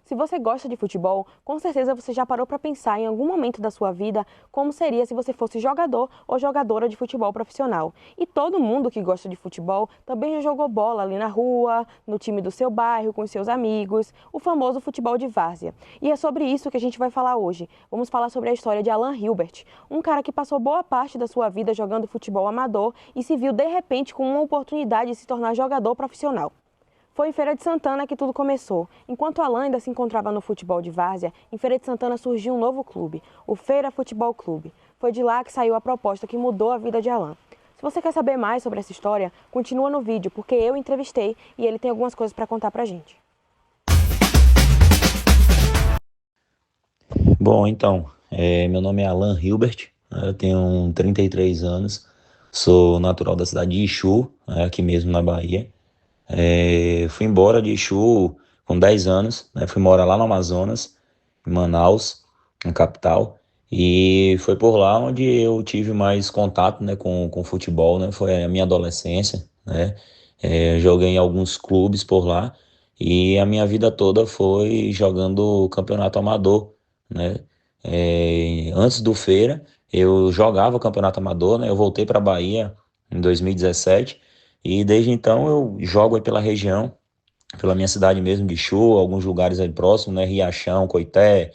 Se você gosta de futebol, com certeza você já parou para pensar em algum momento da sua vida como seria se você fosse jogador ou jogadora de futebol profissional. E todo mundo que gosta de futebol também já jogou bola ali na rua, no time do seu bairro, com os seus amigos, o famoso futebol de várzea. E é sobre isso que a gente vai falar hoje. Vamos falar sobre a história de Alan Hilbert, um cara que passou boa parte da sua vida jogando futebol amador e se viu de repente com uma oportunidade de se tornar jogador profissional. Foi em Feira de Santana que tudo começou. Enquanto Alan ainda se encontrava no futebol de várzea, em Feira de Santana surgiu um novo clube, o Feira Futebol Clube. Foi de lá que saiu a proposta que mudou a vida de Alan. Se você quer saber mais sobre essa história, continua no vídeo, porque eu entrevistei e ele tem algumas coisas para contar pra gente. Bom, então, meu nome é Alan Hilbert, né, eu tenho 33 anos, sou natural da cidade de Ixu, aqui mesmo na Bahia. Fui embora de Ixu com 10 anos, né, fui morar lá no Amazonas, em Manaus, na capital, e foi por lá onde eu tive mais contato, né, com futebol, né, foi a minha adolescência, né, joguei em alguns clubes por lá, e a minha vida toda foi jogando campeonato amador, né. Antes do Feira, eu jogava campeonato amador, né, eu voltei para a Bahia em 2017, e desde então eu jogo aí pela região, pela minha cidade mesmo de Chu, alguns lugares aí próximos, né? Riachão, Coité,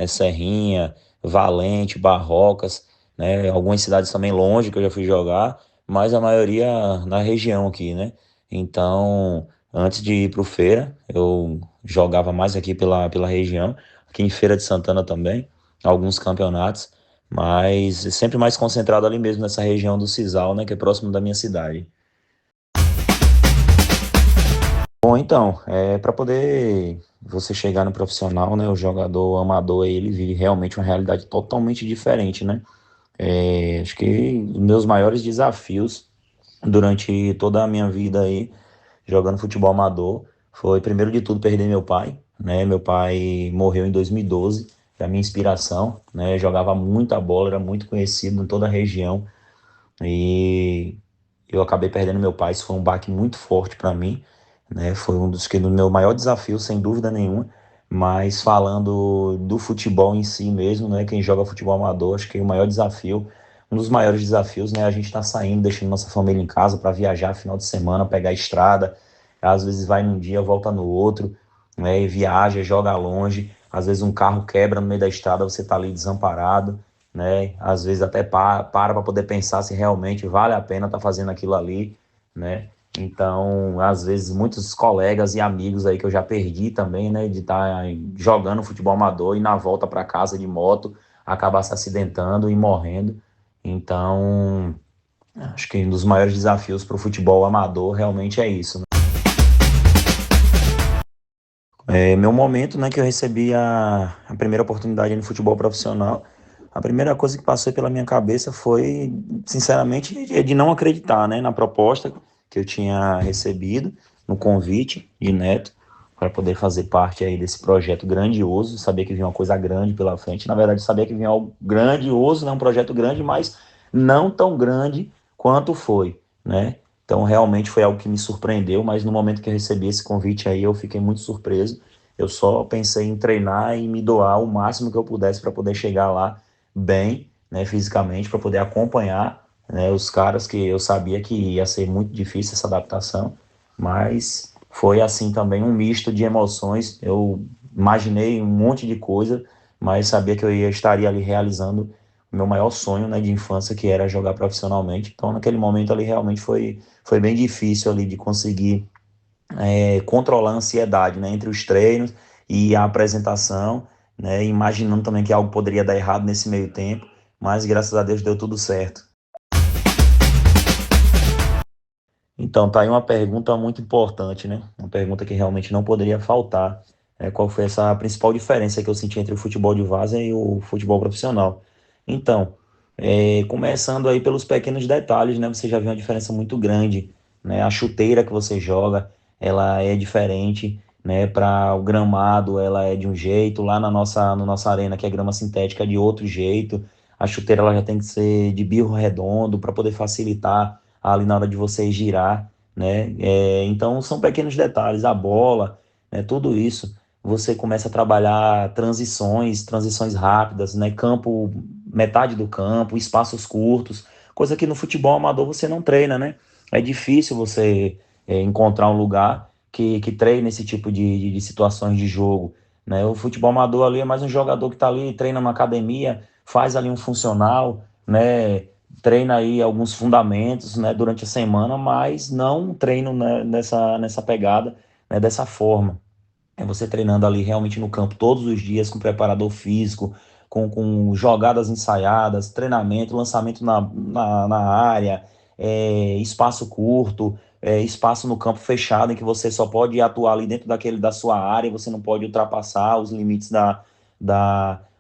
Serrinha, Valente, Barrocas, né? Algumas cidades também longe que eu já fui jogar, mas a maioria na região aqui, né? Então, antes de ir pro Feira, eu jogava mais aqui pela região, aqui em Feira de Santana também, alguns campeonatos, mas sempre mais concentrado ali mesmo nessa região do Sisal, né? Que é próximo da minha cidade. Bom, então, para poder você chegar no profissional, né, o jogador amador, ele vive realmente uma realidade totalmente diferente, né? Acho que os meus maiores desafios durante toda a minha vida aí, jogando futebol amador, foi, primeiro de tudo, perder meu pai, né? Meu pai morreu em 2012, foi a minha inspiração, né? Jogava muita bola, era muito conhecido em toda a região, e eu acabei perdendo meu pai. Isso foi um baque muito forte para mim, né? Foi um dos que no meu maior desafio, sem dúvida nenhuma. Mas falando do futebol em si mesmo, né? Quem joga futebol amador, acho que o maior desafio, um dos maiores desafios, né? A gente tá saindo, deixando nossa família em casa para viajar final de semana, pegar a estrada. Às vezes vai num dia, volta no outro, né? E viaja, joga longe. Às vezes um carro quebra no meio da estrada, você tá ali desamparado, né? Às vezes até para poder pensar se realmente vale a pena estar fazendo aquilo ali, né? Então, às vezes, muitos colegas e amigos aí que eu já perdi também, né? De estar jogando futebol amador e na volta para casa de moto acabar se acidentando e morrendo. Então, acho que um dos maiores desafios para o futebol amador realmente é isso, né? Meu momento, né, que eu recebi a primeira oportunidade no futebol profissional, a primeira coisa que passou pela minha cabeça foi, sinceramente, de não acreditar, né, na proposta que eu tinha recebido, no convite de Neto, para poder fazer parte aí desse projeto grandioso. Sabia que vinha uma coisa grande pela frente. Na verdade, sabia que vinha algo grandioso, né, um projeto grande, mas não tão grande quanto foi, né? Então, realmente foi algo que me surpreendeu, mas no momento que eu recebi esse convite aí, eu fiquei muito surpreso. Eu só pensei em treinar e me doar o máximo que eu pudesse para poder chegar lá bem, né, fisicamente, para poder acompanhar, né, os caras, que eu sabia que ia ser muito difícil essa adaptação, mas foi assim também um misto de emoções. Eu imaginei um monte de coisa, mas sabia que estaria ali realizando o meu maior sonho, né, de infância, que era jogar profissionalmente. Então, naquele momento ali, realmente foi bem difícil ali de conseguir controlar a ansiedade, né, entre os treinos e a apresentação, né, imaginando também que algo poderia dar errado nesse meio tempo, mas graças a Deus deu tudo certo. Então, tá aí uma pergunta muito importante, né? Uma pergunta que realmente não poderia faltar. Qual foi essa principal diferença que eu senti entre o futebol de várzea e o futebol profissional? Então, começando aí pelos pequenos detalhes, né? Você já viu uma diferença muito grande, né? A chuteira que você joga, ela é diferente, né? Para o gramado, ela é de um jeito. Lá na nossa arena, que é grama sintética, é de outro jeito. A chuteira, ela já tem que ser de birro redondo para poder facilitar ali na hora de você girar, né? Então são pequenos detalhes, a bola, né? Tudo isso você começa a trabalhar transições rápidas, né? Campo, metade do campo, espaços curtos, coisa que no futebol amador você não treina, né? É difícil você encontrar um lugar que treine esse tipo de situações de jogo, né? O futebol amador ali é mais um jogador que está ali, treina na academia, faz ali um funcional, né? Treina aí alguns fundamentos, né, durante a semana, mas não treino, né, nessa pegada, né, dessa forma. É você treinando ali realmente no campo todos os dias com preparador físico, com jogadas ensaiadas, treinamento, lançamento na área, espaço curto, espaço no campo fechado em que você só pode atuar ali dentro da sua área, você não pode ultrapassar os limites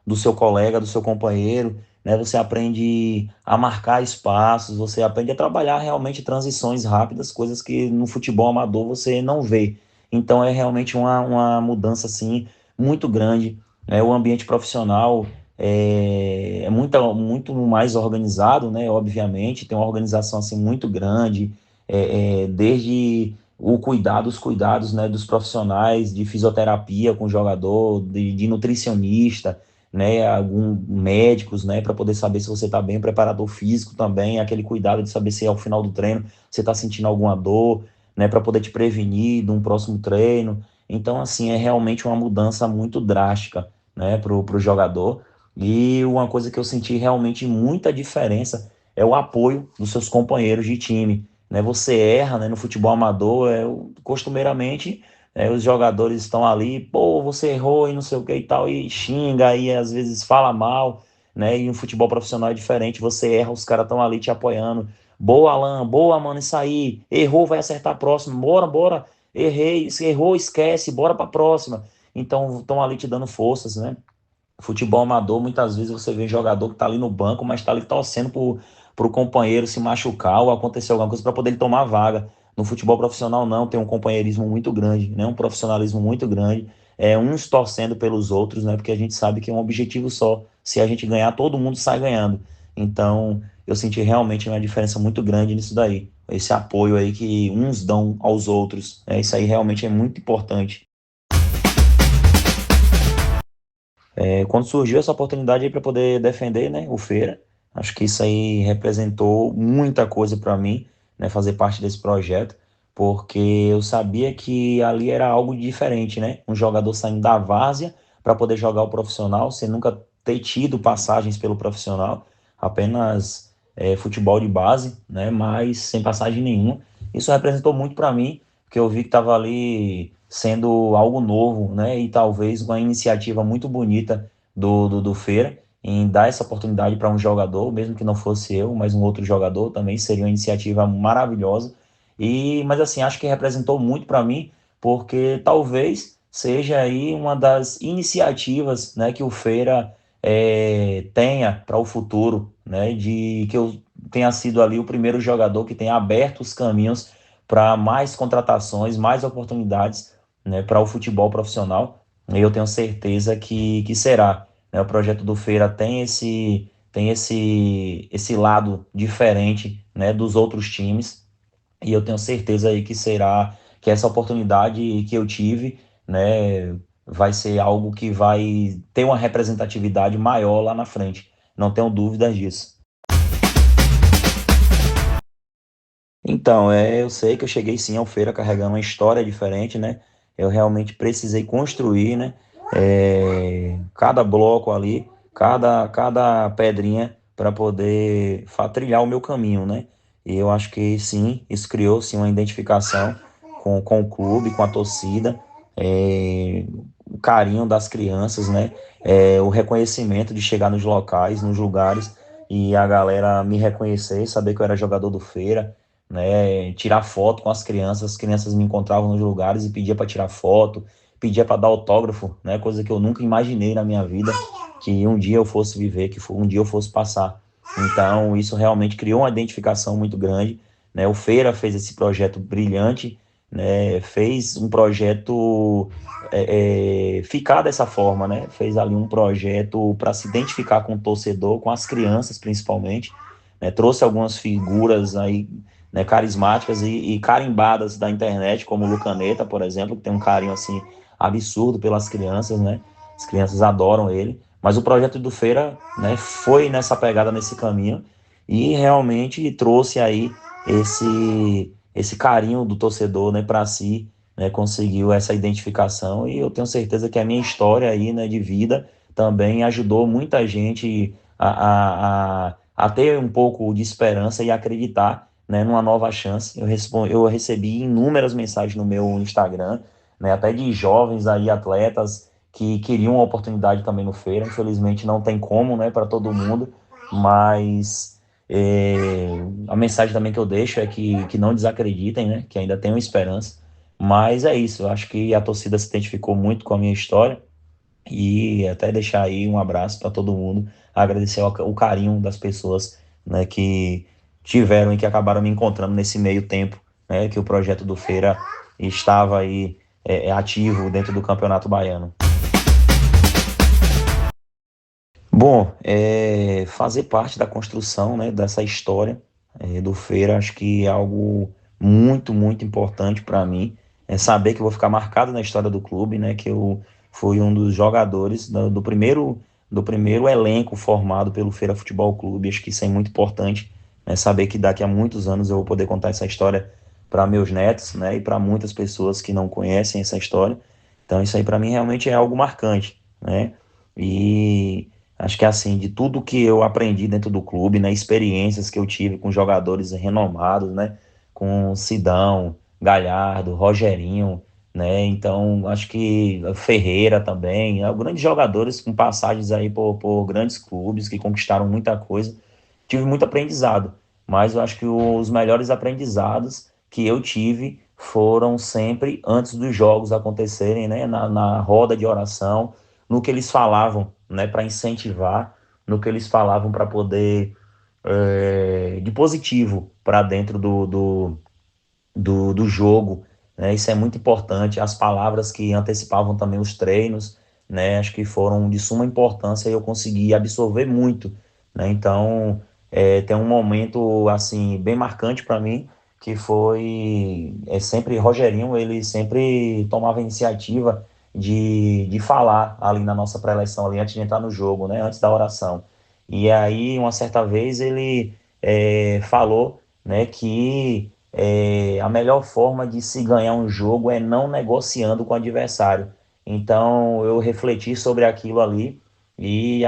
do seu colega, do seu companheiro, né? Você aprende a marcar espaços, você aprende a trabalhar realmente transições rápidas, coisas que no futebol amador você não vê. Então é realmente uma mudança assim muito grande, né? O ambiente profissional é muito mais organizado, né? Obviamente, tem uma organização assim muito grande, desde os cuidados, né, dos profissionais de fisioterapia com o jogador, de nutricionista, né, alguns médicos, né, para poder saber se você está bem, preparador físico também, aquele cuidado de saber se ao final do treino você está sentindo alguma dor, né, para poder te prevenir de um próximo treino. Então, assim, é realmente uma mudança muito drástica, né, pro jogador. E uma coisa que eu senti realmente muita diferença é o apoio dos seus companheiros de time, né? Você erra, né, no futebol amador, costumeiramente, os jogadores estão ali, pô, você errou e não sei o que e tal, e xinga, e às vezes fala mal, né? E um futebol profissional é diferente, você erra, os caras estão ali te apoiando. Boa, Alan, boa, mano, isso aí. Errou, vai acertar a próxima. Bora, bora. Errei, se errou, esquece, bora pra próxima. Então, estão ali te dando forças, né? Futebol amador, muitas vezes você vê jogador que tá ali no banco, mas tá ali torcendo pro companheiro se machucar ou acontecer alguma coisa para poder ele tomar vaga. No futebol profissional, não, tem um companheirismo muito grande, né? Um profissionalismo muito grande. Uns torcendo pelos outros, né? Porque a gente sabe que é um objetivo só. Se a gente ganhar, todo mundo sai ganhando. Então, eu senti realmente uma diferença muito grande nisso daí. Esse apoio aí que uns dão aos outros. Isso aí realmente é muito importante. Quando surgiu essa oportunidade aí para poder defender, né, o Feira, acho que isso aí representou muita coisa para mim, né, fazer parte desse projeto, porque eu sabia que ali era algo diferente, né? Um jogador saindo da várzea para poder jogar o profissional, sem nunca ter tido passagens pelo profissional, apenas futebol de base, né, mas sem passagem nenhuma. Isso representou muito para mim, porque eu vi que estava ali sendo algo novo, né? E talvez uma iniciativa muito bonita do Feira em dar essa oportunidade para um jogador, mesmo que não fosse eu, mas um outro jogador também seria uma iniciativa maravilhosa. Mas assim, acho que representou muito para mim, porque talvez seja aí uma das iniciativas, né, que o Feira tenha para o futuro, né? De que eu tenha sido ali o primeiro jogador que tenha aberto os caminhos para mais contratações, mais oportunidades, né, para o futebol profissional. E eu tenho certeza que será. Né? O projeto do Feira tem esse lado diferente, né, dos outros times. E eu tenho certeza aí que será que essa oportunidade que eu tive, né, vai ser algo que vai ter uma representatividade maior lá na frente. Não tenho dúvidas disso. Então, eu sei que eu cheguei sim ao Feira carregando uma história diferente, né? Eu realmente precisei construir, né? Cada bloco ali, cada pedrinha para poder trilhar o meu caminho, né? E eu acho que sim, isso criou sim uma identificação com o clube, com a torcida, o carinho das crianças, né? O reconhecimento de chegar nos locais, nos lugares e a galera me reconhecer, saber que eu era jogador do Feira, né, tirar foto com as crianças me encontravam nos lugares e pedia para tirar foto, pedia para dar autógrafo, né, coisa que eu nunca imaginei na minha vida que um dia eu fosse viver, um dia eu fosse passar. Então, isso realmente criou uma identificação muito grande, né? O Feira fez esse projeto brilhante, né? Fez um projeto ficar dessa forma, né? Fez ali um projeto para se identificar com o torcedor, com as crianças principalmente, né? Trouxe algumas figuras aí, né, carismáticas e carimbadas da internet, como o Lucaneta, por exemplo, que tem um carinho assim absurdo pelas crianças, né? As crianças adoram ele. Mas o projeto do Feira, né, foi nessa pegada, nesse caminho, e realmente trouxe aí esse carinho do torcedor, né, para si, né, conseguiu essa identificação, e eu tenho certeza que a minha história aí, né, de vida também ajudou muita gente a ter um pouco de esperança e acreditar, né, numa nova chance. Eu recebi inúmeras mensagens no meu Instagram, né, até de jovens aí, atletas, que queriam uma oportunidade também no Feira. Infelizmente não tem como, né, para todo mundo, mas a mensagem também que eu deixo é que não desacreditem, né, que ainda tem uma esperança. Mas é isso, eu acho que a torcida se identificou muito com a minha história, e até deixar aí um abraço para todo mundo, agradecer o carinho das pessoas, né, que tiveram e que acabaram me encontrando nesse meio tempo, né, que o projeto do Feira estava aí ativo dentro do Campeonato Baiano. Bom, fazer parte da construção, né, dessa história do Feira, acho que é algo muito, muito importante para mim. É saber que eu vou ficar marcado na história do clube, né, que eu fui um dos jogadores do primeiro elenco formado pelo Feira Futebol Clube. Acho que isso é muito importante, né, saber que daqui a muitos anos eu vou poder contar essa história para meus netos, né, e para muitas pessoas que não conhecem essa história. Então, isso aí para mim realmente é algo marcante, né? E acho que assim, de tudo que eu aprendi dentro do clube, né, experiências que eu tive com jogadores renomados, né, com Sidão, Galhardo, Rogerinho, né, então acho que Ferreira também, grandes jogadores com passagens aí por grandes clubes que conquistaram muita coisa. Tive muito aprendizado, mas eu acho que os melhores aprendizados que eu tive foram sempre antes dos jogos acontecerem, né, na roda de oração, no que eles falavam, né, para incentivar, no que eles falavam para poder de positivo para dentro do jogo, né? Isso é muito importante. As palavras que antecipavam também os treinos, né? Acho que foram de suma importância e eu consegui absorver muito, né? Então, tem um momento assim bem marcante para mim, que foi sempre Rogerinho. Ele sempre tomava a iniciativa de falar ali na nossa pré-eleição, ali antes de entrar no jogo, né? Antes da oração. E aí, uma certa vez, ele falou, né, que a melhor forma de se ganhar um jogo é não negociando com o adversário. Então eu refleti sobre aquilo ali, e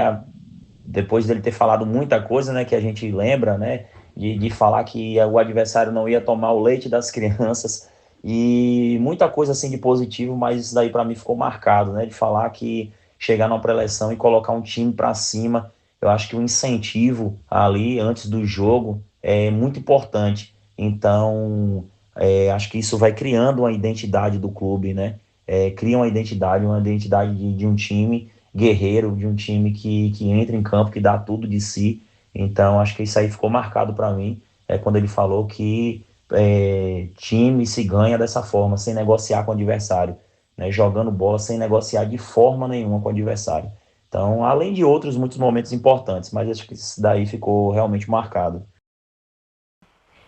depois dele ter falado muita coisa, né, que a gente lembra, né, de falar que o adversário não ia tomar o leite das crianças, e muita coisa assim de positivo, mas isso daí para mim ficou marcado, né, de falar que chegar numa pré-eleição e colocar um time para cima. Eu acho que o incentivo ali antes do jogo é muito importante. Então, acho que isso vai criando uma identidade do clube, né? Cria uma identidade de um time guerreiro, de um time que entra em campo, que dá tudo de si. Então, acho que isso aí ficou marcado para mim, quando ele falou que time se ganha dessa forma, sem negociar com o adversário, né? Jogando bola sem negociar de forma nenhuma com o adversário. Então, além de outros muitos momentos importantes, mas acho que isso daí ficou realmente marcado.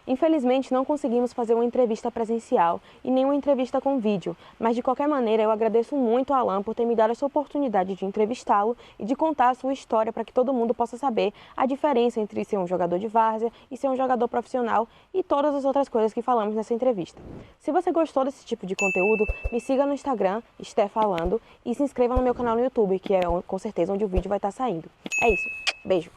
Infelizmente, não conseguimos fazer uma entrevista presencial e nem uma entrevista com vídeo, mas de qualquer maneira eu agradeço muito ao Alan por ter me dado essa oportunidade de entrevistá-lo e de contar a sua história para que todo mundo possa saber a diferença entre ser um jogador de várzea e ser um jogador profissional e todas as outras coisas que falamos nessa entrevista. Se você gostou desse tipo de conteúdo, me siga no Instagram, Falando, e se inscreva no meu canal no YouTube, que é com certeza onde o vídeo vai estar saindo. É isso, beijo!